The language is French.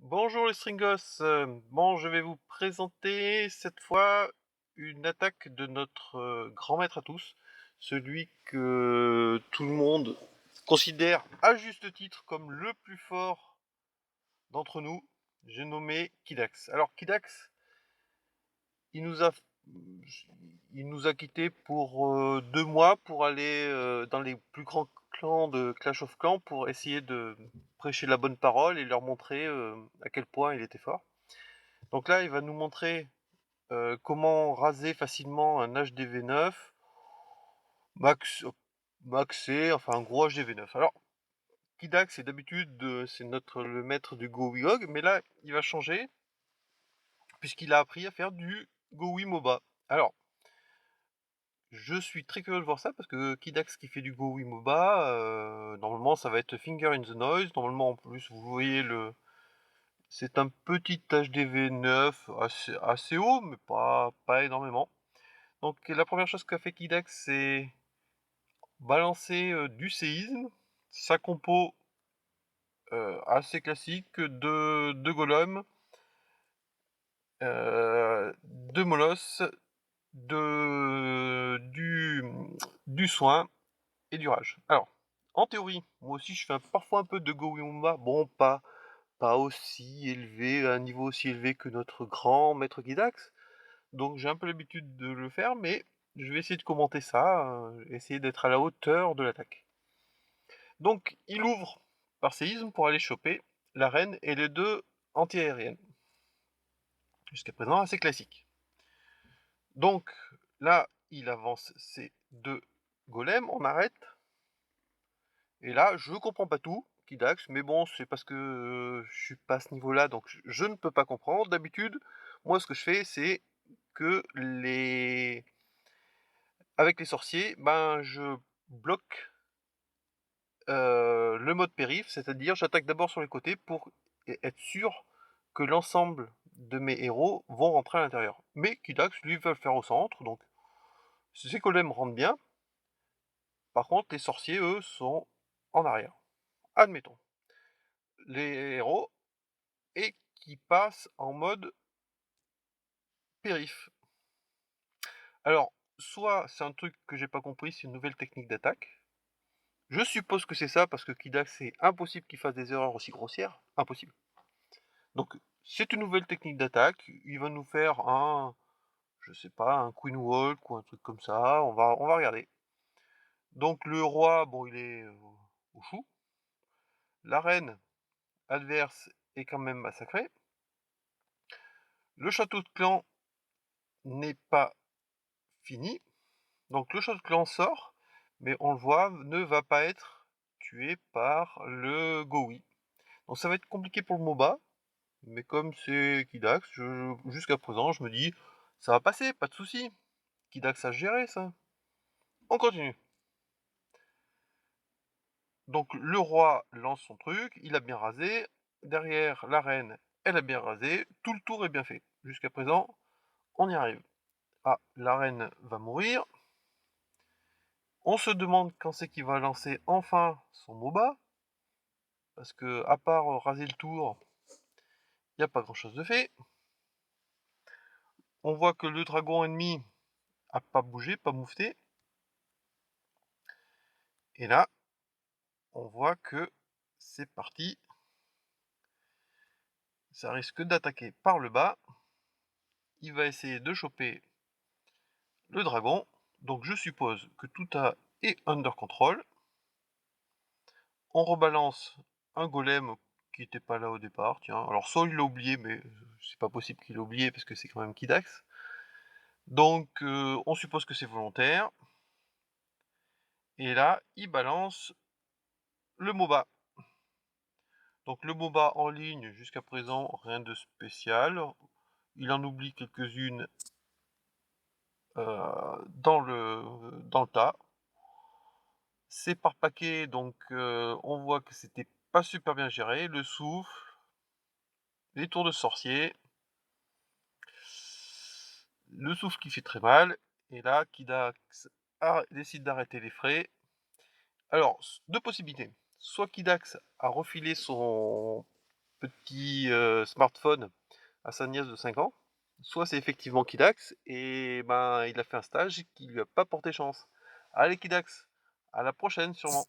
Bonjour les Stringos, bon je vais vous présenter cette fois une attaque de notre grand maître à tous, celui que tout le monde considère à juste titre comme le plus fort d'entre nous, j'ai nommé Kidax. Alors Kidax, il nous a, il nous a quittés pour 2 mois pour aller dans les plus grands clans de Clash of Clans pour essayer de prêcher la bonne parole et leur montrer à quel point il était fort. Donc là, il va nous montrer comment raser facilement un HDV9 max, maxé, enfin un gros HDV9. Alors, Kidax, c'est d'habitude c'est le maître du GoWiGog, mais là, il va changer puisqu'il a appris à faire du GoWi MOBA. Alors, je suis très curieux de voir ça parce que Kidax qui fait du GoWi MOBA, normalement ça va être Finger in the Noise. Normalement, en plus, vous voyez c'est un petit HDV9 assez haut, mais pas énormément. Donc la première chose qu'a fait Kidax, c'est balancer du séisme, sa compo assez classique de Golem, de Moloss, du soin et du rage. Alors, en théorie, moi aussi je fais parfois un peu de Go Wimba, bon pas aussi élevé, à un niveau aussi élevé que notre grand maître Kidax, donc j'ai un peu l'habitude de le faire, mais je vais essayer de commenter ça, essayer d'être à la hauteur de l'attaque. Donc il ouvre par séisme pour aller choper la reine et les deux anti-aériennes. Jusqu'à présent assez classique. Donc là, il avance ses deux golems, on arrête. Et là, je comprends pas tout, Kidax, mais bon, c'est parce que je suis pas à ce niveau-là, donc je ne peux pas comprendre. D'habitude, moi ce que je fais, c'est que avec les sorciers, ben je bloque le mode périph', c'est-à-dire j'attaque d'abord sur les côtés pour être sûr que l'ensemble de mes héros vont rentrer à l'intérieur. Mais Kidax, lui, va le faire au centre, donc ses golems rentrent bien. Par contre, les sorciers, eux, sont en arrière. Admettons. Les héros, et qui passent en mode périph'. Alors, soit c'est un truc que j'ai pas compris, c'est une nouvelle technique d'attaque. Je suppose que c'est ça, parce que Kidax, c'est impossible qu'il fasse des erreurs aussi grossières. Impossible. Donc, c'est une nouvelle technique d'attaque. Il va nous faire je sais pas, un Queen Walk ou un truc comme ça. On va regarder. Donc, le roi, bon, il est au chou. La reine adverse est quand même massacrée. Le château de clan n'est pas fini. Donc, le château de clan sort, mais on le voit, ne va pas être tué par le Gowi. Donc, ça va être compliqué pour le MOBA. Mais comme c'est Kidax, jusqu'à présent, je me dis, ça va passer, pas de souci. Kidax a géré ça. On continue. Donc le roi lance son truc, il a bien rasé. Derrière, la reine, elle a bien rasé. Tout le tour est bien fait. Jusqu'à présent, on y arrive. Ah, la reine va mourir. On se demande quand c'est qu'il va lancer enfin son MOBA. Parce que, à part raser le tour, il n'y a pas grand chose de fait. On voit que le dragon ennemi a pas bougé, pas moufté. Et là, on voit que c'est parti. Ça risque d'attaquer par le bas. Il va essayer de choper le dragon. Donc je suppose que tout est under control. On rebalance un golem qui n'était pas là au départ. Tiens, alors soit il l'a oublié, mais c'est pas possible qu'il l'ait oublié parce que c'est quand même Kidax. Donc on suppose que c'est volontaire. Et là, il balance le MOBA. Donc le MOBA en ligne, jusqu'à présent, rien de spécial. Il en oublie quelques-unes dans le tas. C'est par paquet, donc on voit que c'était pas super bien géré. Le souffle, les tours de sorcier, le souffle qui fait très mal. Et là, Kidax décide d'arrêter les frais. Alors, deux possibilités. Soit Kidax a refilé petit smartphone à sa nièce de 5 ans, soit c'est effectivement Kidax, et ben il a fait un stage qui lui a pas porté chance. Allez Kidax, à la prochaine sûrement.